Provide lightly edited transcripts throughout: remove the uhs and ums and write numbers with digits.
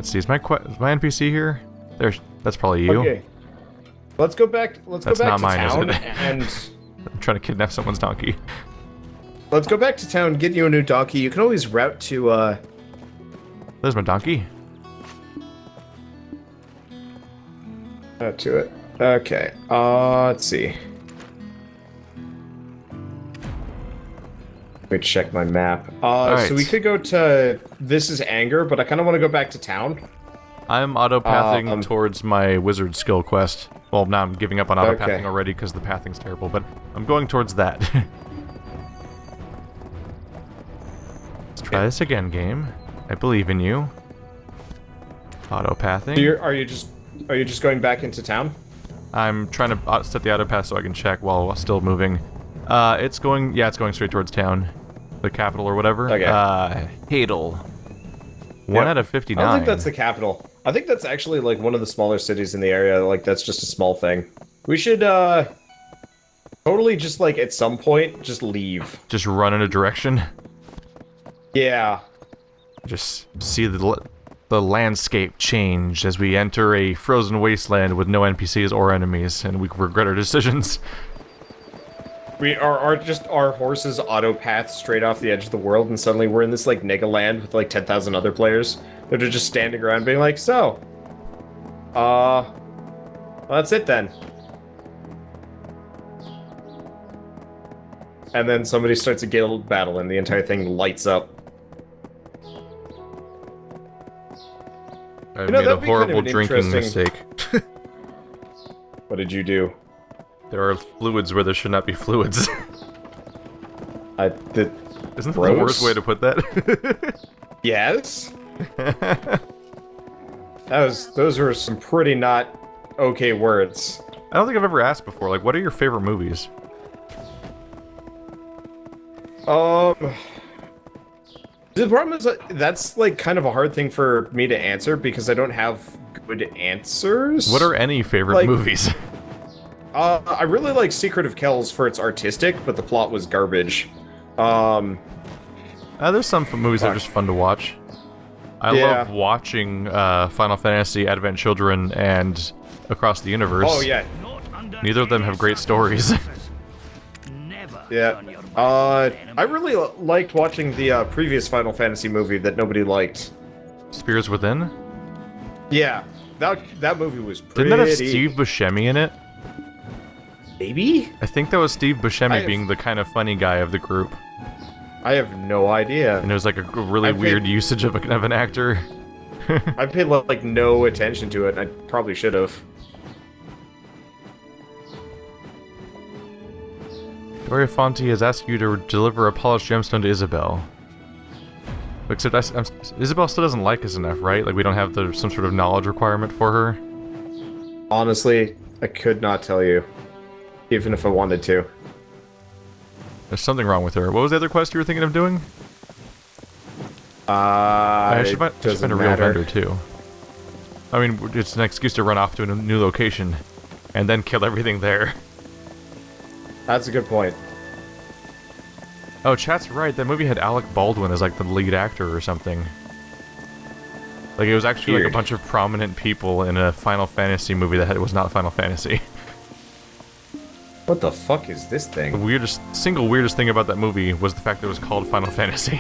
Let's see, is my NPC here? That's probably you. Okay. Let's go back. Let's go back to town and. I'm trying to kidnap someone's donkey. Let's go back to town. Get you a new donkey. You can always route to. There's my donkey. To it. Okay. Let's see. Let me check my map. Right. So we could go to. This is Anger, but I kind of want to go back to town. I'm auto-pathing towards my wizard skill quest. Well, now I'm giving up on auto-pathing already because the pathing's terrible, but I'm going towards that. Let's try this again, game. I believe in you. Auto-pathing. So are you just going back into town? I'm trying to set the auto-path so I can check while still moving. It's going straight towards town. The capital or whatever. Okay. Hadel. 1 out of 59. I don't think that's the capital. I think that's actually, like, one of the smaller cities in the area. Like, that's just a small thing. We should, totally just, like, at some point, just leave. Just run in a direction? Yeah. Just see the landscape change as we enter a frozen wasteland with no NPCs or enemies, and we regret our decisions. Our horses auto-path straight off the edge of the world, and suddenly we're in this, like, Negaland with, like, 10,000 other players that are just standing around being like, so, well, that's it then. And then somebody starts a guild battle, and the entire thing lights up. I made a horrible drinking mistake. What did you do? There are fluids where there should not be fluids. Isn't that the worst way to put that? Yes. Those were some pretty not okay words. I don't think I've ever asked before, like, what are your favorite movies? The problem is that's, like, kind of a hard thing for me to answer because I don't have good answers. What are any favorite movies? I really like Secret of Kells for its artistic, but the plot was garbage. There's some movies that are just fun to watch. I love watching Final Fantasy, Advent Children, and Across the Universe. Oh, yeah. Neither of them have great stories. Yeah. I really liked watching the previous Final Fantasy movie that nobody liked. Spirits Within? Yeah. That movie was pretty... Didn't that have Steve Buscemi in it? Maybe? I think that was Steve Buscemi being the kind of funny guy of the group. I have no idea. And it was like a really weird usage of an actor. I paid like no attention to it, and I probably should have. Doria Fonte has asked you to deliver a polished gemstone to Isabel. Except Isabel still doesn't like us enough, right? Like we don't have some sort of knowledge requirement for her. Honestly, I could not tell you. Even if I wanted to. There's something wrong with her. What was the other quest you were thinking of doing? I should find a real vendor, too. I mean, it's an excuse to run off to a new location, and then kill everything there. That's a good point. Oh, chat's right, that movie had Alec Baldwin as, like, the lead actor or something. Like, it was actually, like, a bunch of prominent people in a Final Fantasy movie that was not Final Fantasy. What the fuck is this thing? The single weirdest thing about that movie was the fact that it was called Final Fantasy.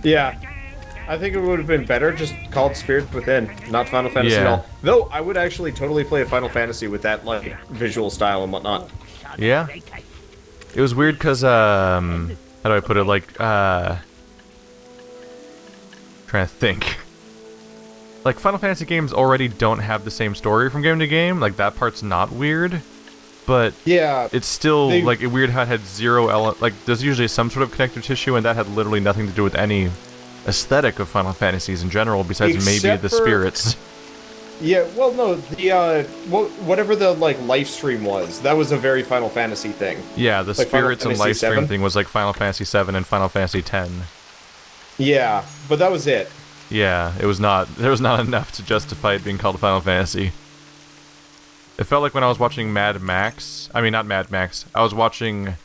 Yeah. I think it would have been better just called Spirits Within, not Final Fantasy at all. Though, I would actually totally play a Final Fantasy with that, like, visual style and whatnot. Yeah? It was weird because, how do I put it, like, trying to think. Like, Final Fantasy games already don't have the same story from game to game, like, that part's not weird. But yeah, it's still like weird how it had like there's usually some sort of connective tissue, and that had literally nothing to do with any aesthetic of Final Fantasies in general, besides maybe the spirits. Yeah, well, no, the whatever the like life stream was, that was a very Final Fantasy thing. Yeah, the like spirits and life stream 7? thing was like Final Fantasy 7 and Final Fantasy 10. Yeah, but that was it. Yeah, it was not. There was not enough to justify it being called Final Fantasy. It felt like when I was watching Mad Max. I mean, not Mad Max. I was watching,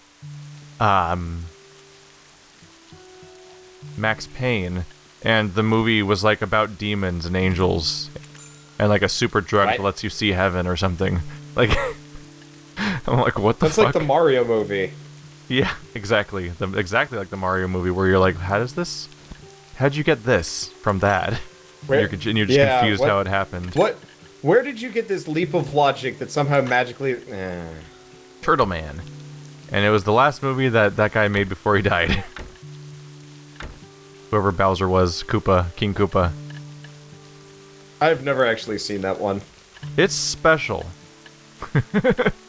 Max Payne, and the movie was like about demons and angels, and like a super drug that lets you see heaven or something. Like, I'm like, what the fuck? That's like the Mario movie. Yeah, exactly. Exactly like the Mario movie, where you're like, how'd you get this from that? Where, and you're just confused how it happened. Where did you get this leap of logic that somehow magically... Turtle Man. And it was the last movie that guy made before he died. Whoever Bowser was, King Koopa. I've never actually seen that one. It's special.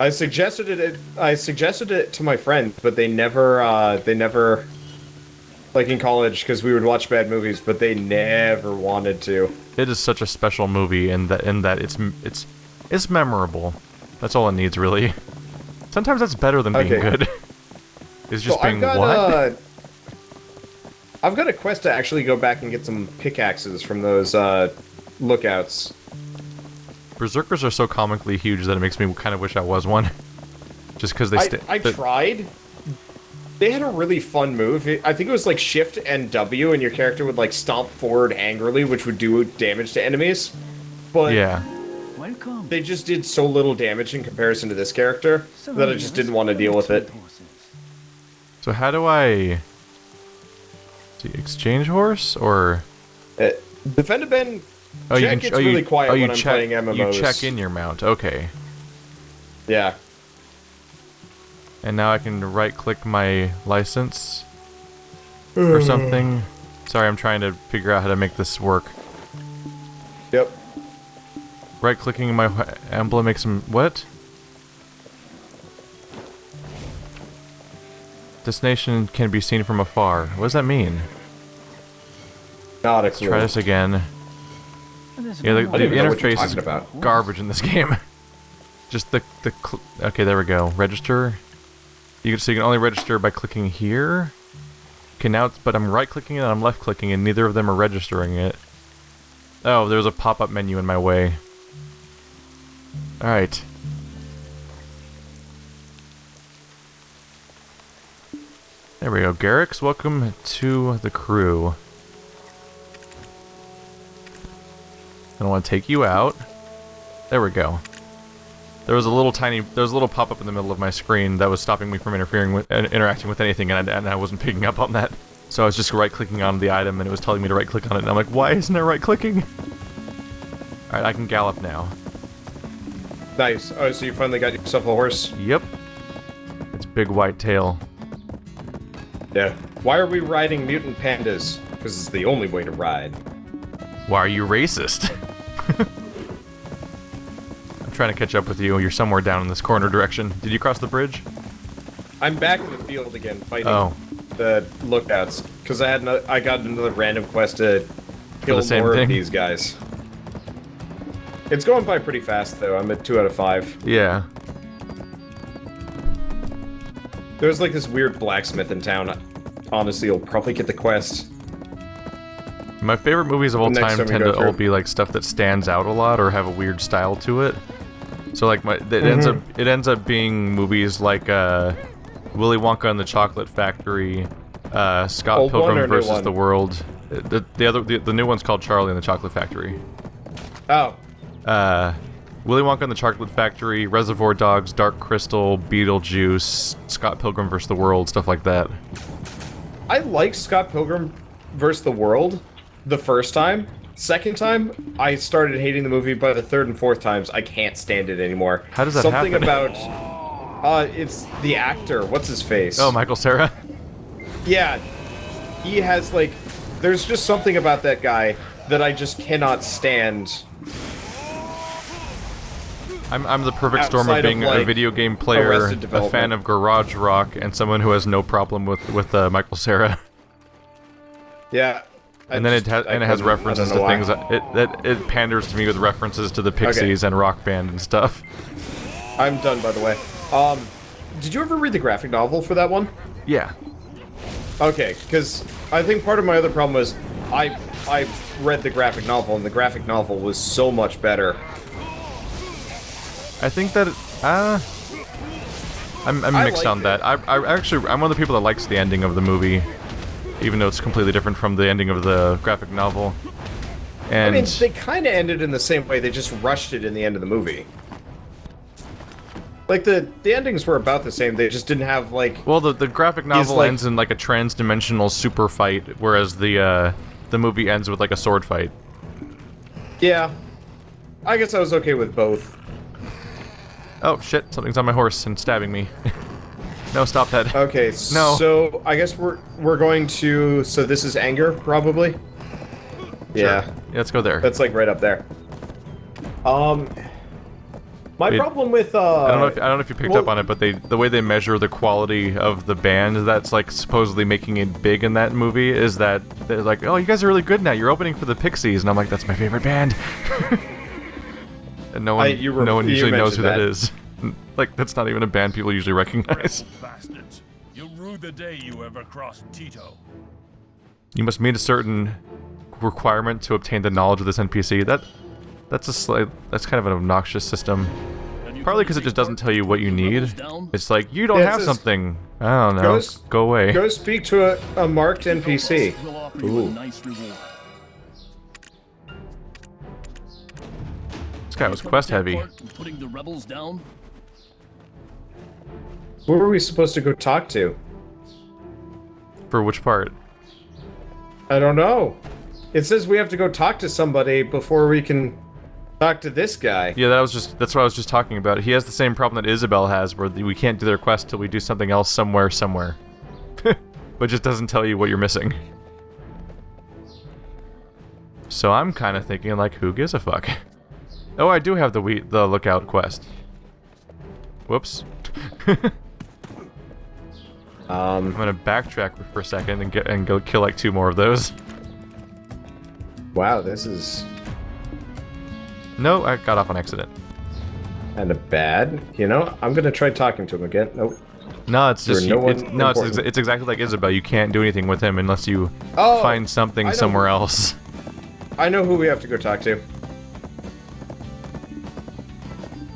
I suggested it to my friend, but they never, like in college, because we would watch bad movies, but they never wanted to. It is such a special movie in that it's memorable. That's all it needs, really. Sometimes that's better than being good. It's just being what? I've got a quest to actually go back and get some pickaxes from those lookouts. Berserkers are so comically huge that it makes me kind of wish I was one. Just because I tried. They had a really fun move. I think it was like Shift and W, and your character would like stomp forward angrily, which would do damage to enemies. But yeah, they just did so little damage in comparison to this character that I just didn't want to deal with it. So how do I... exchange horse, or... Defend a Ben... Jack gets really quiet when I'm playing MMOs. You check in your mount, okay. Yeah. And now I can right-click my license or something. Sorry, I'm trying to figure out how to make this work. Yep. Right-clicking my emblem makes some... What? Destination can be seen from afar. What does that mean? Not a Let's try this again. Yeah, the interface is garbage in this game. Just okay, there we go. Register. So you can only register by clicking here. Okay, now but I'm right-clicking and I'm left-clicking, and neither of them are registering it. Oh, there's a pop-up menu in my way. Alright. There we go. Garrix, welcome to the crew. I want to take you out. There we go. There was a little pop-up in the middle of my screen that was stopping me from interacting with anything, and I wasn't picking up on that. So I was just right-clicking on the item, and it was telling me to right-click on it, and I'm like, why isn't it right-clicking? Alright, I can gallop now. Nice. Oh, so you finally got yourself a horse? Yep. It's big white tail. Yeah. Why are we riding mutant pandas? Because it's the only way to ride. Why are you racist? I'm trying to catch up with you. You're somewhere down in this corner direction. Did you cross the bridge? I'm back in the field again, fighting the lookouts. Because I got another random quest to kill more of these guys. It's going by pretty fast, though. I'm at 2 out of 5. Yeah. There's like this weird blacksmith in town. Honestly, you'll probably get the quest. My favorite movies of all time tend to all be like stuff that stands out a lot or have a weird style to it. So like it ends up being movies like Willy Wonka and the Chocolate Factory, Scott Old Pilgrim vs. the World. The new one's called Charlie and the Chocolate Factory. Oh. Willy Wonka and the Chocolate Factory, Reservoir Dogs, Dark Crystal, Beetlejuice, Scott Pilgrim vs. the World, stuff like that. I like Scott Pilgrim vs. the World the first time. Second time, I started hating the movie. By the third and fourth times, I can't stand it anymore. How does that happen? Something about... it's the actor. What's his face? Oh, Michael Cera? Yeah. He has, like... There's just something about that guy that I just cannot stand. I'm the perfect storm of being a video game player, a fan of garage rock, and someone who has no problem with Michael Cera. Yeah. And then it has references to things it panders to me with references to the Pixies and Rock Band and stuff. I'm done, by the way. Did you ever read the graphic novel for that one? Yeah. Okay, because I think part of my other problem was I read the graphic novel, and the graphic novel was so much better. I think that I'm mixed on that. I'm one of the people that likes the ending of the movie. even though it's completely different from the ending of the graphic novel. And I mean, they kind of ended in the same way. They just rushed it in the end of the movie. Like, the endings were about the same. They just didn't have, like... Well, the graphic novel like, ends in, like, a trans-dimensional super fight, whereas the movie ends with, like, a sword fight. Yeah. I guess I was okay with both. Oh, shit. Something's on my horse and stabbing me. No, stop that. Okay, no. So I guess we're going to... So this is anger, probably? Sure. Yeah. Let's go there. That's, like, right up there. My problem with I don't know if you picked up on it, but the way they measure the quality of the band that's like supposedly making it big in that movie is that they're like, oh, you guys are really good now. You're opening for the Pixies, and I'm like, that's my favorite band. And no one usually knows who that is. Like, that's not even a band people usually recognize. Bastards. You'll rue the day you ever crossed Tito. You must meet a certain requirement to obtain the knowledge of this NPC. That's kind of an obnoxious system. Partly because it just doesn't tell you what you need. It's like, you don't have something. I don't know. Go away. Go speak to a marked NPC. Ooh. This guy was quest heavy. Who were we supposed to go talk to? For which part? I don't know. It says we have to go talk to somebody before we can talk to this guy. Yeah, that's what I was just talking about. He has the same problem that Isabel has, where we can't do their quest till we do something else somewhere. But just doesn't tell you what you're missing. So I'm kind of thinking, like, who gives a fuck? Oh, I do have the lookout quest. Whoops. I'm gonna backtrack for a second and go kill like 2 more of those. Wow, this is... No, I got off on accident. Kind of bad. You know, I'm gonna try talking to him again. Nope. No, it's just it's exactly like Isabel. You can't do anything with him unless you find something somewhere else. I know who we have to go talk to.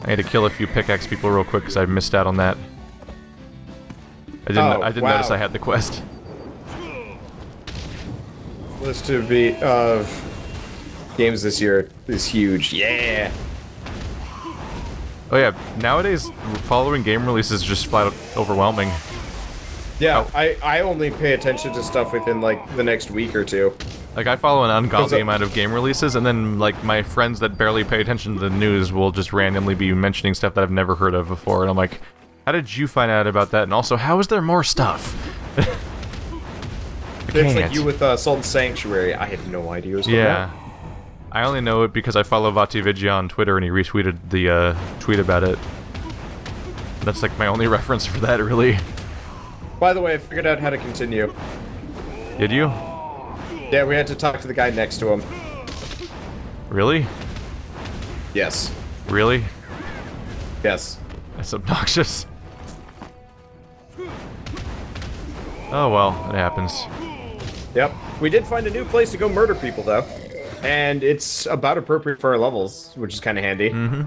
I had to kill a few pickaxe people real quick because I missed out on that. I didn't notice I had the quest. List of games this year is huge. Yeah. Oh yeah, nowadays following game releases is just flat out overwhelming. Yeah, I only pay attention to stuff within like the next week or 2. Like, I follow an ungodly amount of game releases, and then like my friends that barely pay attention to the news will just randomly be mentioning stuff that I've never heard of before, and I'm like, how did you find out about that? And also, how is there more stuff? It's like you with Salt and Sanctuary. I had no idea it was coming out. I only know it because I follow Vativigia on Twitter and he retweeted the tweet about it. That's like my only reference for that, really. By the way, I figured out how to continue. Did you? Yeah, we had to talk to the guy next to him. Really? Yes. Really? Yes. That's obnoxious. Oh well, it happens. Yep. We did find a new place to go murder people, though. And it's about appropriate for our levels, which is kind of handy. Mm-hmm.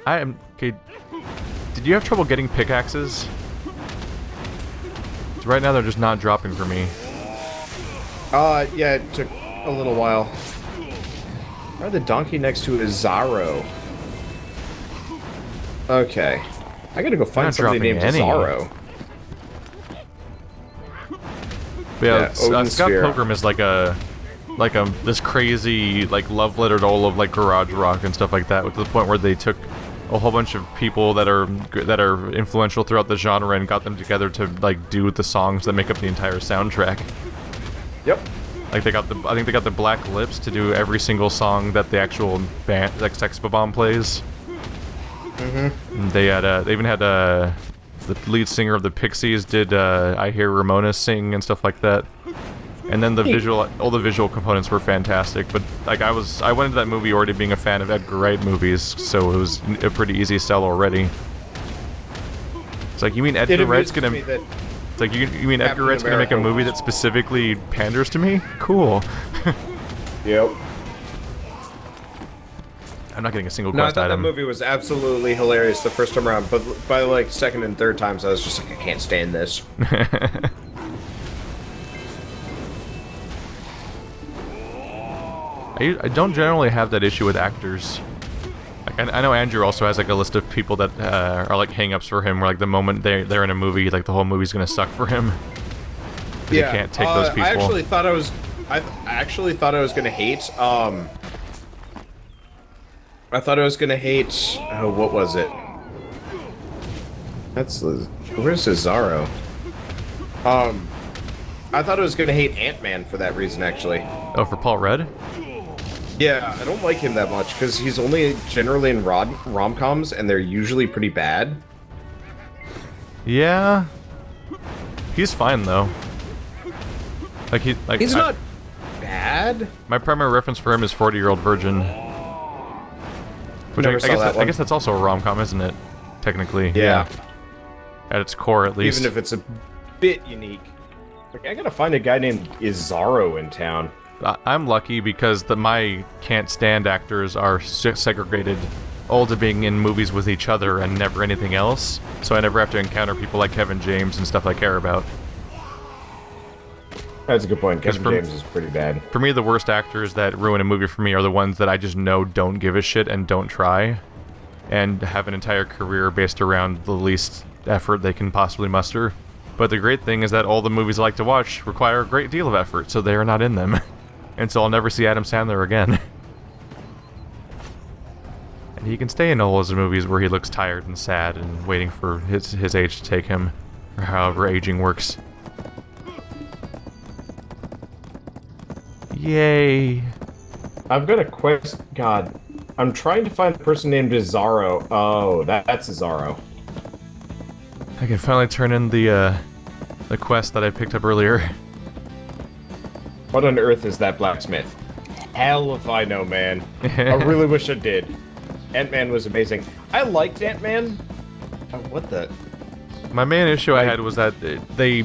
Okay, did you have trouble getting pickaxes? 'Cause right now they're just not dropping for me. Yeah, it took a little while. Why the donkey next to is Zaro? Okay. I gotta go find somebody named Zaro. Yeah, Scott Pilgrim is like this crazy like love letter to all of like garage rock and stuff like that, to the point where they took a whole bunch of people that are influential throughout the genre and got them together to like do the songs that make up the entire soundtrack. Yep. Like I think they got the Black Lips to do every single song that the actual band, like Sex Bomb plays. Mm-hmm. They even had the lead singer of the Pixies did I Hear Ramona Sing and stuff like that. And then all the visual components were fantastic. But like I went into that movie already being a fan of Edgar Wright movies, so it was a pretty easy sell already. It's like, you mean Edgar Wright's gonna? It's like you mean Edgar Wright's gonna make a movie that specifically panders to me? Cool. Yep. I'm not getting a single No, I quest thought item. that movie was absolutely hilarious the first time around, but by like second and third times, I was just like, I can't stand this. I don't generally have that issue with actors. Like, I know Andrew also has like a list of people that are like hang-ups for him, where like the moment they're in a movie, like the whole movie's gonna suck for him. You can't take those people. I actually thought I was gonna hate. I thought I was gonna hate. Oh, what was it? Where's Cesaro? I thought I was gonna hate Ant-Man for that reason, actually. Oh, for Paul Rudd? Yeah, I don't like him that much because he's only generally in rom-coms, and they're usually pretty bad. Yeah, he's fine though. He's not bad. My primary reference for him is 40-Year-Old Virgin, which I guess that's also a rom-com, isn't it? Technically. Yeah. At its core, at least. Even if it's a bit unique. Like, I gotta find a guy named Izarro in town. I'm lucky because my can't stand actors are segregated all to being in movies with each other and never anything else, so I never have to encounter people like Kevin James and stuff I care about. That's a good point. Kevin James is pretty bad. For me, the worst actors that ruin a movie for me are the ones that I just know don't give a shit and don't try, and have an entire career based around the least effort they can possibly muster. But the great thing is that all the movies I like to watch require a great deal of effort, so they are not in them. And so I'll never see Adam Sandler again. And he can stay in all those movies where he looks tired and sad and waiting for his age to take him, or however aging works. Yay! I've got a quest. God, I'm trying to find the person named Cesaro. Oh, that's Cesaro. I can finally turn in the quest that I picked up earlier. What on earth is that blacksmith? Hell if I know, man. I really wish I did. Ant-Man was amazing. I liked Ant-Man. Oh, what the? My main issue I had was that they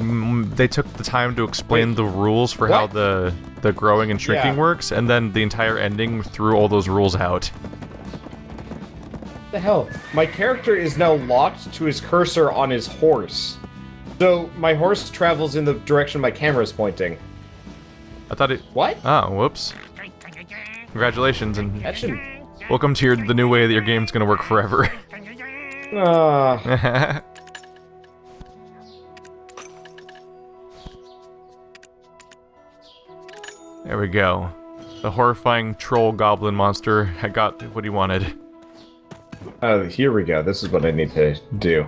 took the time to explain the rules for how the growing and shrinking works, and then the entire ending threw all those rules out. What the hell? My character is now locked to his cursor on his horse. So my horse travels in the direction my camera is pointing. I thought it... What? Oh, whoops. Congratulations, and That shouldn't... welcome to the new way that your game's gonna work forever. There we go. The horrifying troll goblin monster had got what he wanted. Oh, here we go. This is what I need to do.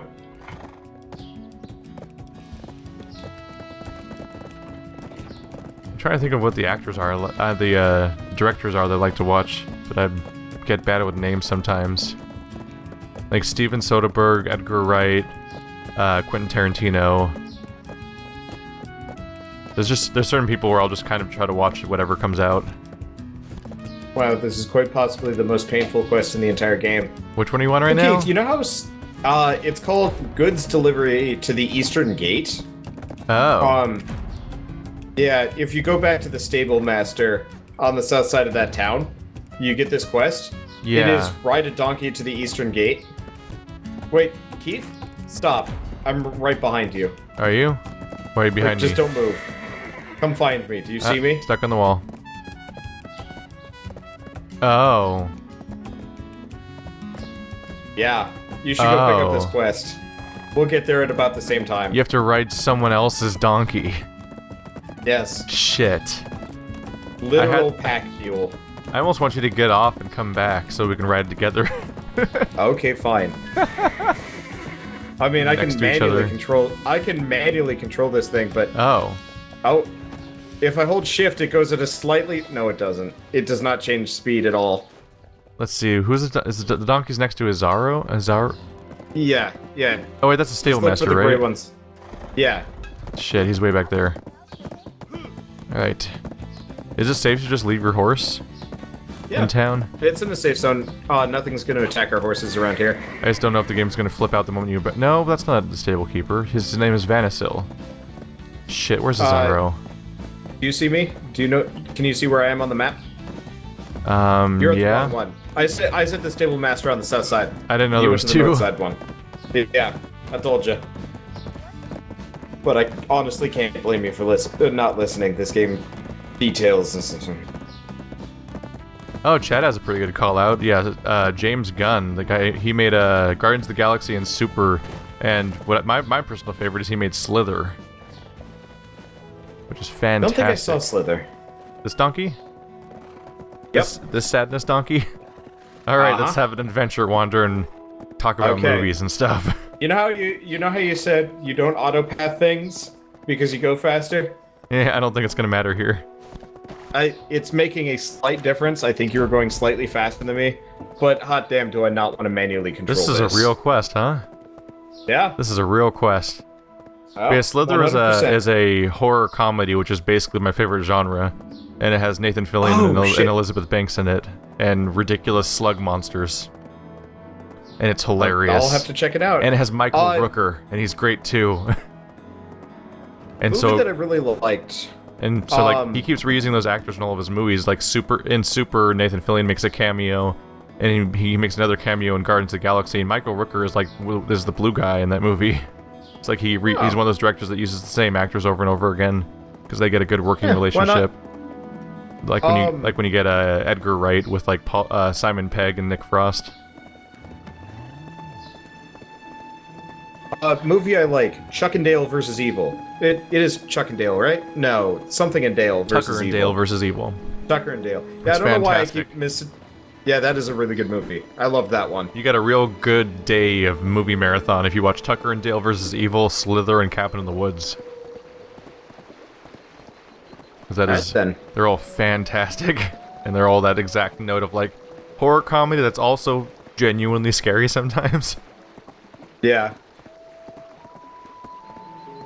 I'm trying to think of what the actors are, the directors are that I like to watch, but I get bad with names sometimes. Like Steven Soderbergh, Edgar Wright, Quentin Tarantino. There's certain people where I'll just kind of try to watch whatever comes out. Wow, this is quite possibly the most painful quest in the entire game. Which one are you on right now? You know how it's called Goods Delivery to the Eastern Gate? Oh. Yeah, if you go back to the Stable Master on the south side of that town, you get this quest. Yeah. It is ride a donkey to the Eastern Gate. Wait, Keith? Stop. I'm right behind you. Are you? Why are you behind me? Just don't move. Come find me. Do you see me? Stuck on the wall. Oh. Yeah. You should go pick up this quest. We'll get there at about the same time. You have to ride someone else's donkey. Yes. Shit. Literal pack mule. I almost want you to get off and come back so we can ride together. Okay, fine. I mean, I can manually control this thing, but Oh. if I hold shift, it goes at a slightly... No, it doesn't. It does not change speed at all. Let's see. Is the donkey's next to Izarro? Izarro? Yeah. Oh wait, that's a stable Look master, for the right? gray ones. Yeah. Shit, he's way back there. Alright. Is it safe to just leave your horse in town? It's in the safe zone. Nothing's going to attack our horses around here. I just don't know if the game's gonna flip out the moment you... No, that's not the stable keeper. His name is Vanasil. Shit, where's Izarro? Do you see me? Do you know? Can you see where I am on the map? You're at the yeah. wrong one. I said the stable master on the south side. I didn't know You there went was to the north two. side one. Yeah, I told you. But I honestly can't blame you for not listening. This game details and stuff. Oh, Chad has a pretty good call out. Yeah, James Gunn, the guy, he made Guardians of the Galaxy and Super, and what my personal favorite is he made Slither, which is I fantastic. don't think I saw Slither. This donkey? Yep. This sadness donkey? Alright, let's have an adventure wander and talk about movies and stuff. You know how you said you don't autopath things because you go faster? Yeah, I don't think it's gonna matter here. It's making a slight difference. I think you were going slightly faster than me, but hot damn, do I not want to manually control this. This is a real quest, huh? Yeah. This is a real quest. Oh, yeah, Slither 100%. is a horror comedy, which is basically my favorite genre, and it has Nathan Fillion and Elizabeth Banks in it, and ridiculous slug monsters. And it's hilarious. I'll have to check it out. And it has Michael Rooker, and he's great too. And movie that I really liked. And so, like, he keeps reusing those actors in all of his movies. Like, Super, Nathan Fillion makes a cameo, and he makes another cameo in Guardians of the Galaxy. And Michael Rooker is the blue guy in that movie. It's like he's one of those directors that uses the same actors over and over again because they get a good working relationship. Like when you get Edgar Wright with like Simon Pegg and Nick Frost. Movie I like, Chuck and Dale versus Evil. It is Chuck and Dale, right? No, something and Dale versus Tucker and Evil. Dale versus Evil. Tucker and Dale. Yeah, It's I don't know why I fantastic. keep missing. Yeah, that is a really good movie. I love that one. You got a real good day of movie marathon if you watch Tucker and Dale versus Evil, Slither, and Cabin in the Woods. Because they're all fantastic, and they're all that exact note of like horror comedy that's also genuinely scary sometimes. Yeah.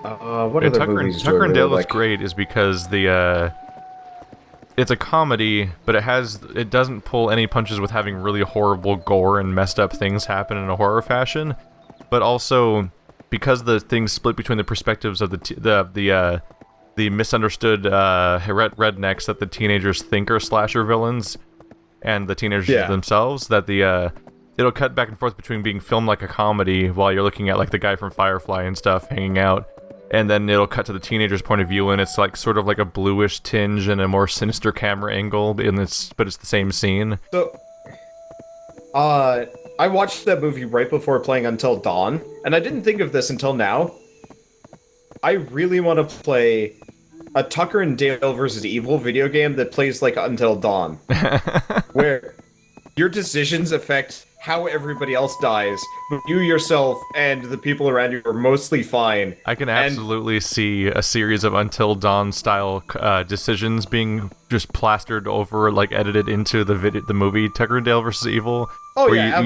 What other movies do I Tucker and really Dale like? is great is because it's a comedy, but it doesn't pull any punches with having really horrible gore and messed up things happen in a horror fashion, but also because the things split between the perspectives of the misunderstood rednecks that the teenagers think are slasher villains and the teenagers themselves, that it'll cut back and forth between being filmed like a comedy while you're looking at like the guy from Firefly and stuff hanging out, and then it'll cut to the teenager's point of view, and it's like sort of like a bluish tinge and a more sinister camera angle, but it's the same scene. So, I watched that movie right before playing Until Dawn, and I didn't think of this until now. I really want to play a Tucker and Dale versus Evil video game that plays like Until Dawn, where your decisions affect how everybody else dies, but you yourself and the people around you are mostly fine. I can absolutely see a series of Until Dawn style decisions being just plastered over, like edited into the movie Tucker and Dale vs. Evil. Oh where yeah,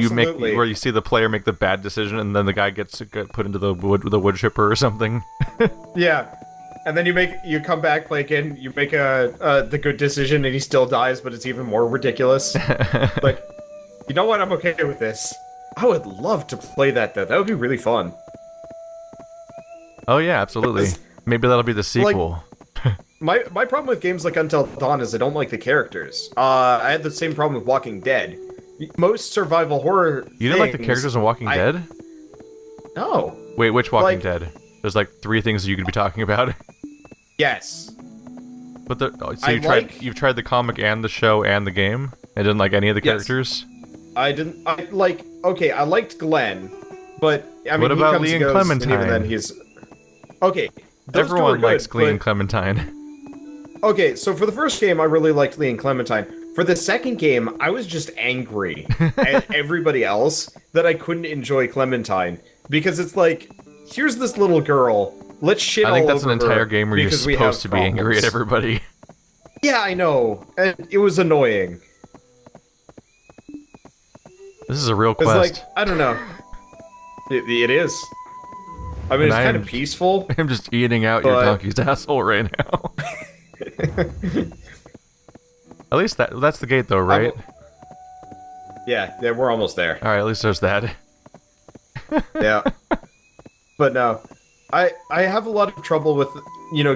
where you see the player make the bad decision and then the guy gets put into the wood chipper or something. Yeah. And then you come back like and you make the good decision and he still dies, but it's even more ridiculous. Like, you know what? I'm okay with this. I would love to play that though. That would be really fun. Oh yeah, absolutely. Maybe that'll be the sequel. Like, my problem with games like Until Dawn is I don't like the characters. I had the same problem with Walking Dead. Most survival horror You didn't like the characters in Walking Dead? No. Wait, which Walking Dead? There's like 3 things you could be talking about. Yes. But you've tried the comic and the show and the game? And didn't like any of the characters? I liked Glenn, but I mean, what about he comes Lee and and goes, Clementine? And even then he's okay. Those two Everyone were likes good, Lee and Clementine. Okay, so for the first game, I really liked Lee and Clementine. For the second game, I was just angry at everybody else that I couldn't enjoy Clementine because it's like, here's this little girl. Let's shit all over her. I think that's an entire game where you're supposed to be angry at everybody. Yeah, I know, and it was annoying. This is a real quest. It's like, I don't know. It is. I mean, it's kind of peaceful. I'm just eating out your donkey's asshole right now. At least that's the gate though, right? Yeah, we're almost there. Alright, at least there's that. Yeah. But no. I have a lot of trouble with,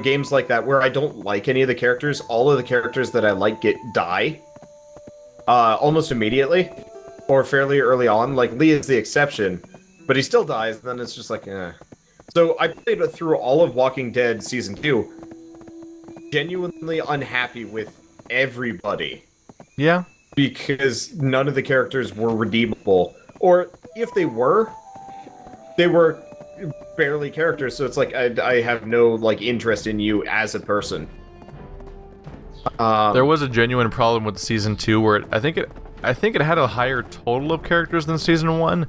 games like that where I don't like any of the characters. All of the characters that I like die. almost immediately, or fairly early on. Like, Lee is the exception, but he still dies, and then it's just like, eh. So I played through all of Walking Dead Season 2, genuinely unhappy with everybody. Yeah. Because none of the characters were redeemable. Or, if they were barely characters, so it's like, I have no, like, interest in you as a person. There was a genuine problem with Season 2 where I think it had a higher total of characters than Season 1,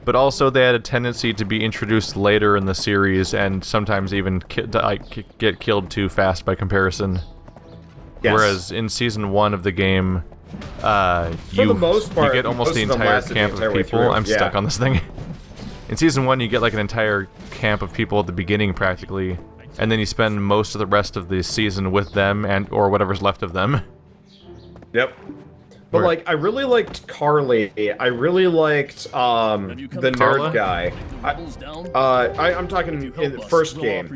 but also they had a tendency to be introduced later in the series and sometimes even get killed too fast by comparison. Yes. Whereas in Season 1 of the game, for the most part, you get almost the entire camp of people. I'm stuck on this thing. In Season 1, you get like an entire camp of people at the beginning, practically, and then you spend most of the rest of the season with them or whatever's left of them. Yep. But, like, I really liked Carly. I really liked, the nerd guy. I'm talking in the first game.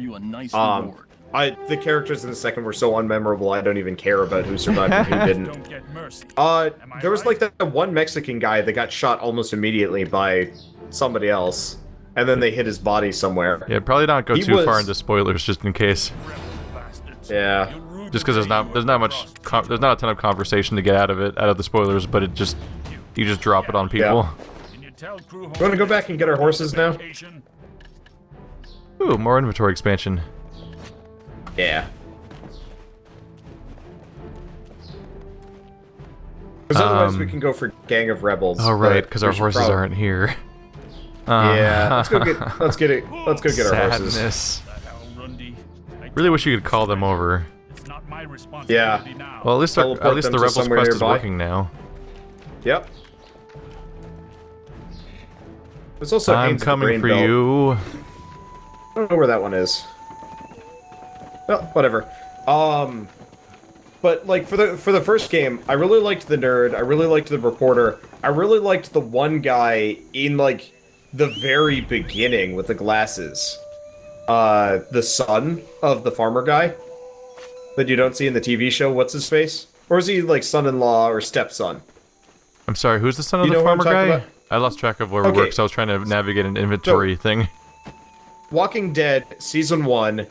The characters in the second were so unmemorable, I don't even care about who survived and who didn't. There was, like, that one Mexican guy that got shot almost immediately by somebody else, and then they hit his body somewhere. Yeah, probably not go too far into spoilers, just in case. Yeah. Just because there's not a ton of conversation to get out of the spoilers, but you just drop it on people. Yeah. You want to go back and get our horses now? Ooh, more inventory expansion. Yeah. Because otherwise we can go for Gang of Rebels. Oh right, because our horses aren't here. Yeah, let's go get our horses. Really wish you could call them over. Yeah. Well, at least the Rebels quest is working now. Yep. There's also I'm coming for you. I don't know where that one is. Well, whatever. But like for the first game, I really liked the nerd. I really liked the reporter. I really liked the one guy in like the very beginning with the glasses. The son of the farmer guy that you don't see in the TV show. What's his face? Or is he like son-in-law or stepson? I'm sorry, who's the son of the farmer guy? About? I lost track of where we were, so I was trying to navigate an inventory thing. Walking Dead Season 1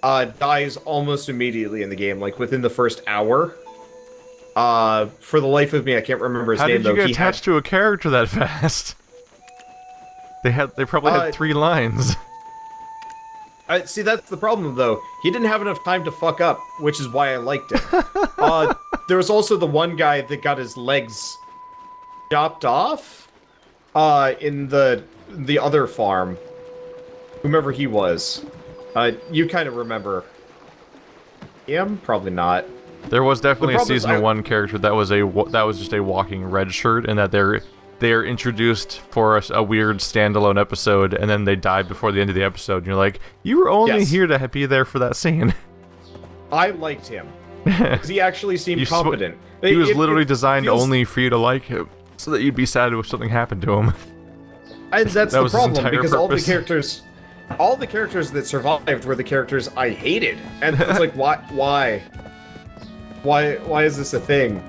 dies almost immediately in the game, like within the first hour. For the life of me, I can't remember his name, though. How did you get attached to a character that fast? They probably had 3 lines. See, that's the problem, though. He didn't have enough time to fuck up, which is why I liked it. There was also the one guy that got his legs chopped off in the other farm. Whomever he was. You kind of remember him? Probably not. There was definitely a Season 1 character that was just a walking red shirt, and that they're introduced for a weird standalone episode, and then they die before the end of the episode, and you're like, you were only here to be there for that scene. I liked him. Because he actually seemed competent. He was literally designed only for you to like him, so that you'd be sad if something happened to him. And that's the problem, because all the characters that survived were the characters I hated. And it's like, why? Why is this a thing?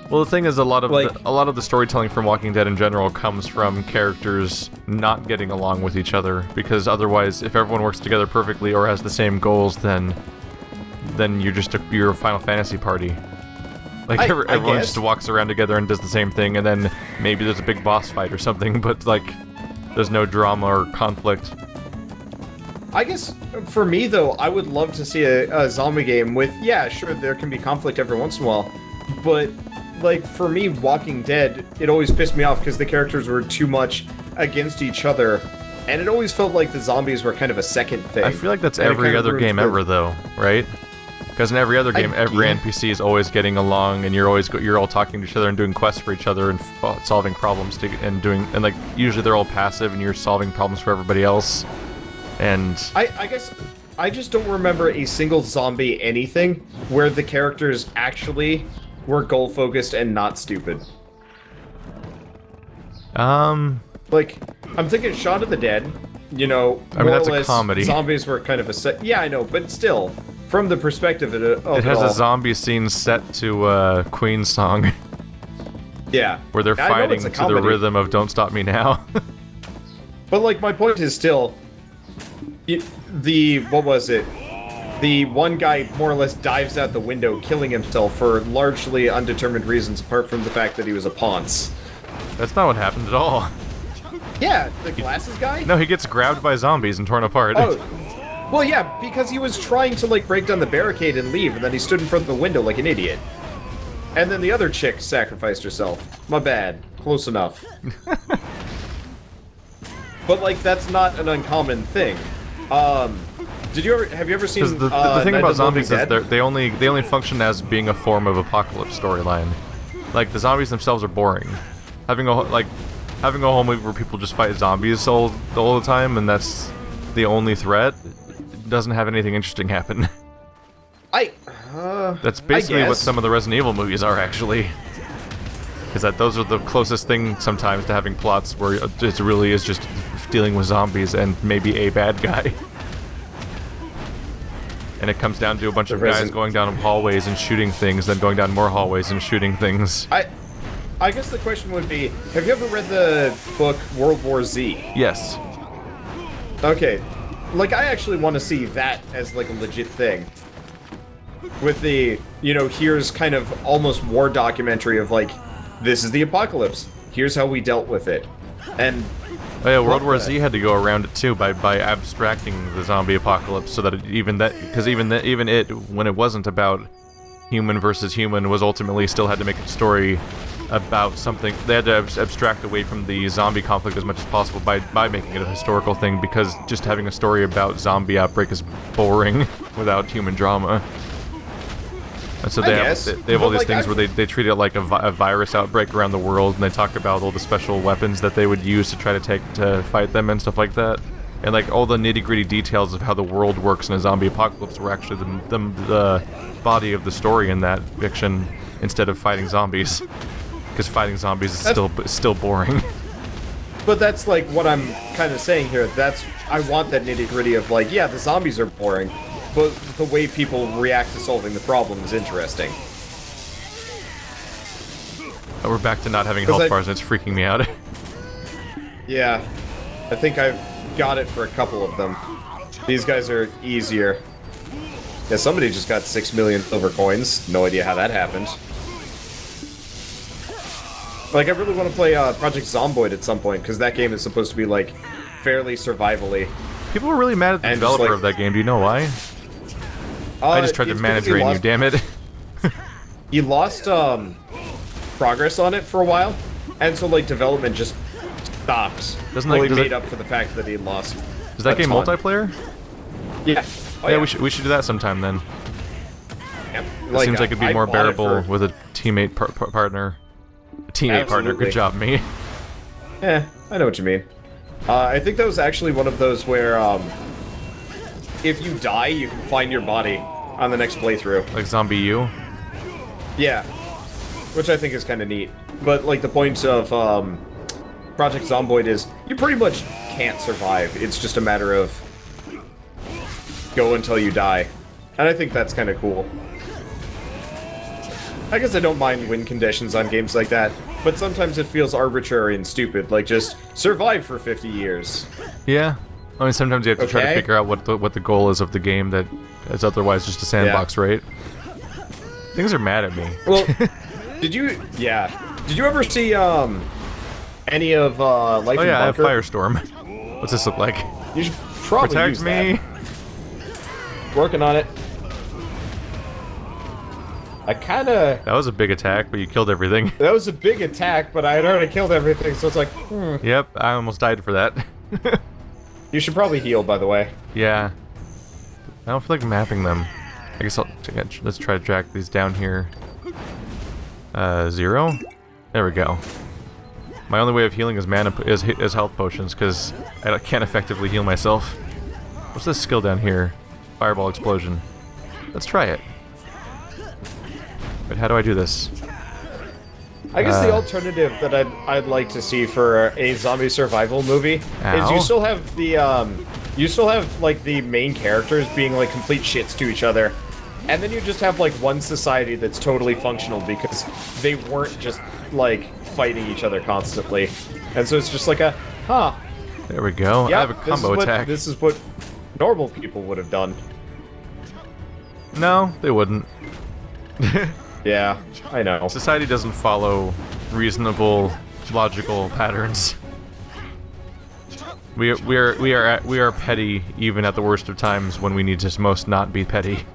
Well, the thing is, a lot of the storytelling from Walking Dead in general comes from characters not getting along with each other, because otherwise, if everyone works together perfectly or has the same goals, then you're a Final Fantasy party. Like everyone just walks around together and does the same thing, and then maybe there's a big boss fight or something, but like there's no drama or conflict. I guess, for me, though, I would love to see a zombie game with, yeah, sure, there can be conflict every once in a while, but, like, for me, Walking Dead, it always pissed me off because the characters were too much against each other, and it always felt like the zombies were kind of a second thing. I feel like that's every other game ever, though, right? Because in every other game, every NPC is always getting along, and you're all talking to each other and doing quests for each other and solving problems and like usually they're all passive and you're solving problems for everybody else. And I guess I just don't remember a single zombie anything where the characters actually were goal focused and not stupid. Like, I'm thinking Shaun of the Dead. You know, I mean, that's a comedy. Zombies were kind of a yeah, I know, but still, from the perspective of it has a zombie scene set to Queen's song. Yeah. Where they're I know fighting it's a to the comedy. rhythm of "Don't Stop Me Now." But like, my point is still, what was it? The one guy more or less dives out the window, killing himself for largely undetermined reasons, apart from the fact that he was a ponce. That's not what happened at all. Yeah, the glasses guy? No, he gets grabbed by zombies and torn apart. Oh, well, yeah, because he was trying to, like, break down the barricade and leave, and then he stood in front of the window like an idiot. And then the other chick sacrificed herself. My bad. Close enough. But, like, that's not an uncommon thing. Have you ever seen, Because the thing about zombies is they only function as being a form of apocalypse storyline. Like, the zombies themselves are boring. Having a whole movie where people just fight zombies all the time, and that's the only threat, doesn't have anything interesting happen. That's basically what some of the Resident Evil movies are, actually. Is that those are the closest thing sometimes to having plots where it really is just dealing with zombies and maybe a bad guy. And it comes down to a bunch of guys going down hallways and shooting things, then going down more hallways and shooting things. I guess the question would be, have you ever read the book World War Z? Yes. Okay. Like, I actually want to see that as, like, a legit thing. With the, here's kind of almost war documentary of, like, this is the apocalypse. Here's how we dealt with it. And... Oh yeah, World War Z had to go around it too by abstracting the zombie apocalypse so that even it, when it wasn't about human versus human, was ultimately still had to make a story about something. They had to abstract away from the zombie conflict as much as possible by making it a historical thing, because just having a story about zombie outbreak is boring without human drama. And so they have all these things where they treat it like a virus outbreak around the world, and they talk about all the special weapons that they would use to try to fight them and stuff like that. And like all the nitty-gritty details of how the world works in a zombie apocalypse were actually the body of the story in that fiction, instead of fighting zombies. Because fighting zombies is still boring. But that's like what I'm kind of saying here. I want that nitty-gritty of like, yeah, the zombies are boring, but the way people react to solving the problem is interesting. We're back to not having health bars, and it's freaking me out. Yeah, I think I've got it for a couple of them. These guys are easier. Yeah, somebody just got 6 million silver coins. No idea how that happened. Like, I really want to play Project Zomboid at some point, because that game is supposed to be, like, fairly survival-y. People were really mad at the developer of that game. Do you know why? I just tried to manage drain you, damn it. He lost, progress on it for a while, and so, like, development just stopped. He made up for the fact that he lost. Is that game multiplayer? Yeah. Oh, yeah, we should do that sometime then. Yep. It seems like it'd be more bearable with a teammate partner. Partner, good job, me. I know what you mean. I think that was actually one of those where, if you die, you can find your body on the next playthrough. Like Zombie U? Yeah. Which I think is kind of neat. But, like, the point of, Project Zomboid is, you pretty much can't survive. It's just a matter of go until you die. And I think that's kind of cool. I guess I don't mind win conditions on games like that, but sometimes it feels arbitrary and stupid, like just survive for 50 years. Yeah. I mean, sometimes you have to try to figure out what the goal is of the game that is otherwise just a sandbox, right? Things are mad at me. Well, did you ever see, any of, Life in Bunker? Oh yeah, I have Firestorm. What's this look like? You should probably protect use me. That. Working on it. I kinda... That was a big attack, but you killed everything. That was a big attack, but I had already killed everything, so it's like, Yep, I almost died for that. You should probably heal, by the way. Yeah. I don't feel like mapping them. I guess let's try to track these down here. 0? There we go. My only way of healing is is health potions, because I can't effectively heal myself. What's this skill down here? Fireball explosion. Let's try it. But how do I do this? I guess the alternative that I'd like to see for a zombie survival movie is you still have the like the main characters being like complete shits to each other, And then you just have, like, one society that's totally functional because they weren't just, like, fighting each other constantly. And so it's just like a, huh. There we go. Yeah, I have a combo attack. This is what normal people would have done. No, they wouldn't. Yeah, I know. Society doesn't follow reasonable, logical patterns. We are petty even at the worst of times when we need to most not be petty.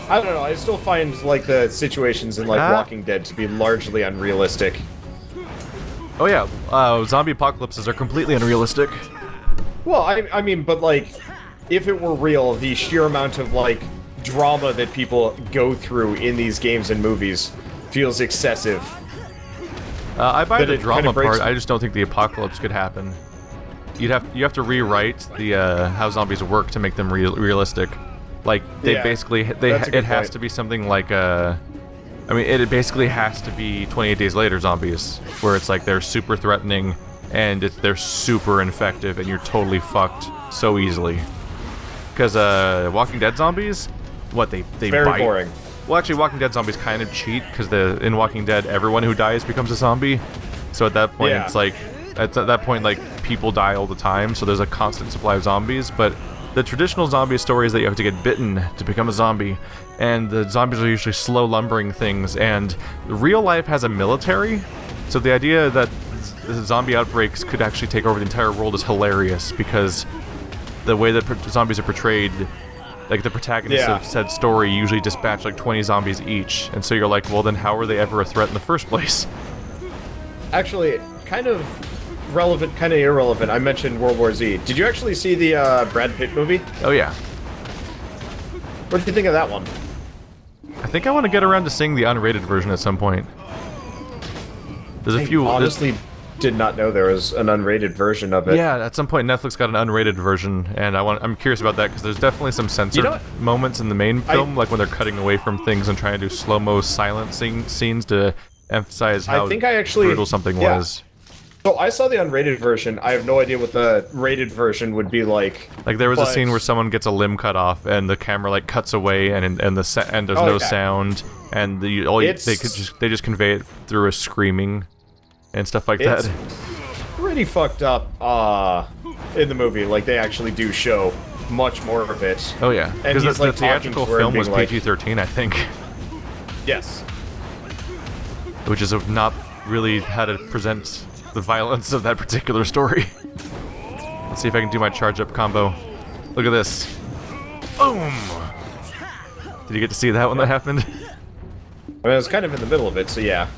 I don't know, I still find, like, the situations in, like, Walking Dead to be largely unrealistic. Oh yeah, zombie apocalypses are completely unrealistic. Well, I mean, but, like, if it were real, the sheer amount of, like, drama that people go through in these games and movies feels excessive. I buy But the it drama kinda breaks- part, I just don't think the apocalypse could happen. You have to rewrite the how zombies work to make them realistic. Like they Yeah, basically that's a good it has point. to be something like I mean it basically has to be 28 Days Later zombies, where it's like they're super threatening and they're super infective and you're totally fucked so easily. Because Walking Dead zombies, what they Very bite. boring. Well, actually, Walking Dead zombies kind of cheat because in Walking Dead, everyone who dies becomes a zombie. So at that point, Yeah. it's like at that point, like people die all the time. So there's a constant supply of zombies. But the traditional zombie story is that you have to get bitten to become a zombie, and the zombies are usually slow lumbering things. And real life has a military, so the idea that zombie outbreaks could actually take over the entire world is hilarious because the way that zombies are portrayed. Like, the protagonists Yeah. of said story usually dispatch, like, 20 zombies each. And so you're like, well, then how were they ever a threat in the first place? Actually, kind of relevant, kind of irrelevant. I mentioned World War Z. Did you actually see the Brad Pitt movie? Oh, yeah. What did you think of that one? I think I want to get around to seeing the unrated version at some point. There's a few... I honestly did not know there was an unrated version of it. Yeah, at some point Netflix got an unrated version, and I'm curious about that, because there's definitely some censored moments in the main film, like when they're cutting away from things and trying to do slow-mo silent scenes to emphasize how brutal something was. So I saw the unrated version. I have no idea what the rated version would be like. Like there was a scene where someone gets a limb cut off, and the camera like cuts away, and there's no sound, and they just convey it through a screaming and stuff like that. Pretty fucked up in the movie. Like they actually do show much more of it. Oh yeah, because he's, the like, theatrical talking to her and film was being like- PG-13, I think, Yes. which is not really how to present the violence of that particular story. Let's see if I can do my charge up combo. Look at this. Boom! Did you get to see that when that happened? I mean, I was kind of in the middle of it, so yeah.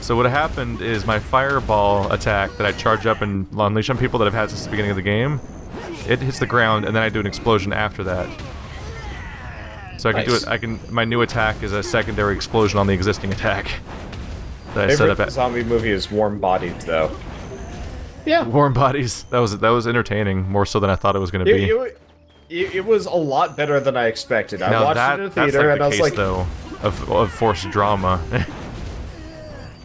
So what happened is my fireball attack that I charge up and unleash on people that I've had since the beginning of the game, it hits the ground and then I do an explosion after that. So I can do it. My new attack is a secondary explosion on the existing attack that I set up Favorite zombie movie is Warm Bodies, though. Yeah. Warm Bodies. That was entertaining, more so than I thought it was going to be. It was a lot better than I expected. I Now watched it in the that's theater like and I the was case, like, though, of forced drama.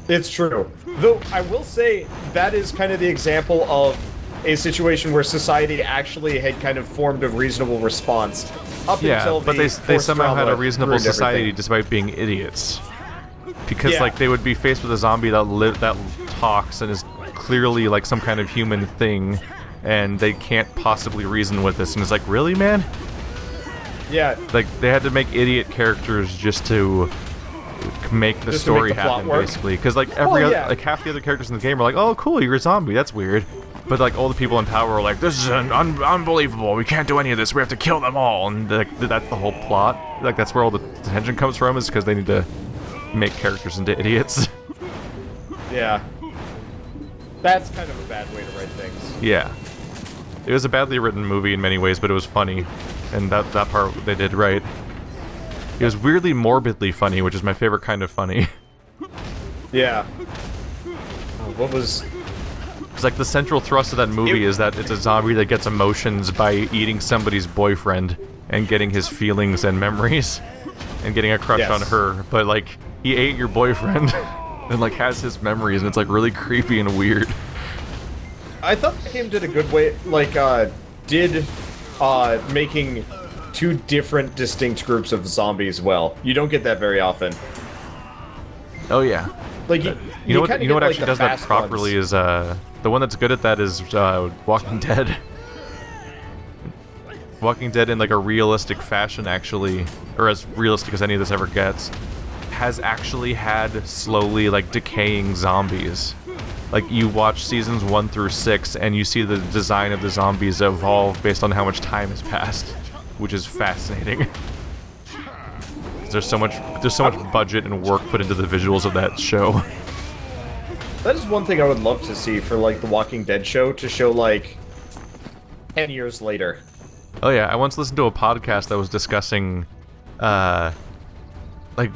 it's true. Though, I will say, that is kind of the example of a situation where society actually had kind of formed a reasonable response. Up until but they forced somehow had a drama reasonable ruined society everything. despite being idiots. Because, Yeah. like, they would be faced with a zombie that talks and is clearly, like, some kind of human thing, and they can't possibly reason with this, and it's like, really, man? Yeah. Like, they had to make idiot characters just to make the Just to make story the plot happen, work. basically. Because, like, like, half the other characters in the game are like, oh, cool, you're a zombie, that's weird. But, like, all the people in power are like, this is unbelievable, we can't do any of this, we have to kill them all, and that's the whole plot. Like, that's where all the tension comes from, is because they need to make characters into idiots. Yeah. That's kind of a bad way to write things. Yeah. It was a badly written movie in many ways, but it was funny. And that part they did right. It was weirdly morbidly funny, which is my favorite kind of funny. Yeah. What was... It's like the central thrust of that movie is that it's a zombie that gets emotions by eating somebody's boyfriend and getting his feelings and memories and getting a crush on her. But, like, he ate your boyfriend and, like, has his memories, and it's, like, really creepy and weird. I thought the game did a good way, like, making two different distinct groups of zombies well. You don't get that very often. Oh yeah. Like you know what? You know what like, actually the does that fast properly ones. is the one that's good at that is Walking Dead. Walking Dead in like a realistic fashion, actually, or as realistic as any of this ever gets, has actually had slowly like decaying zombies. Like you watch seasons 1 through 6, and you see the design of the zombies evolve based on how much time has passed, which is fascinating. There's so much budget and work put into the visuals of that show. That is one thing I would love to see for like the Walking Dead show, to show like 10 years later. Oh yeah, I once listened to a podcast that was discussing, no, wait,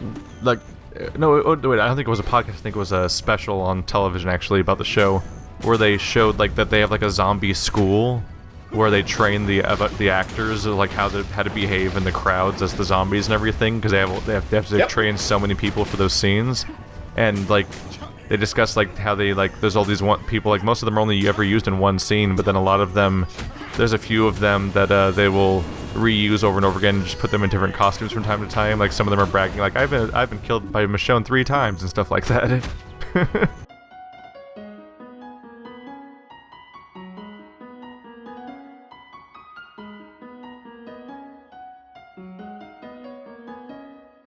I don't think it was a podcast, I think it was a special on television actually about the show, where they showed like that they have like a zombie school, where they train the actors like how to behave in the crowds as the zombies and everything, because they have to train so many people for those scenes, and like they discuss like how they like there's all these people, like most of them are only ever used in one scene, but then a lot of them, there's a few of them that they will reuse over and over again and just put them in different costumes from time to time. Like some of them are bragging like I've been killed by Michonne 3 times and stuff like that.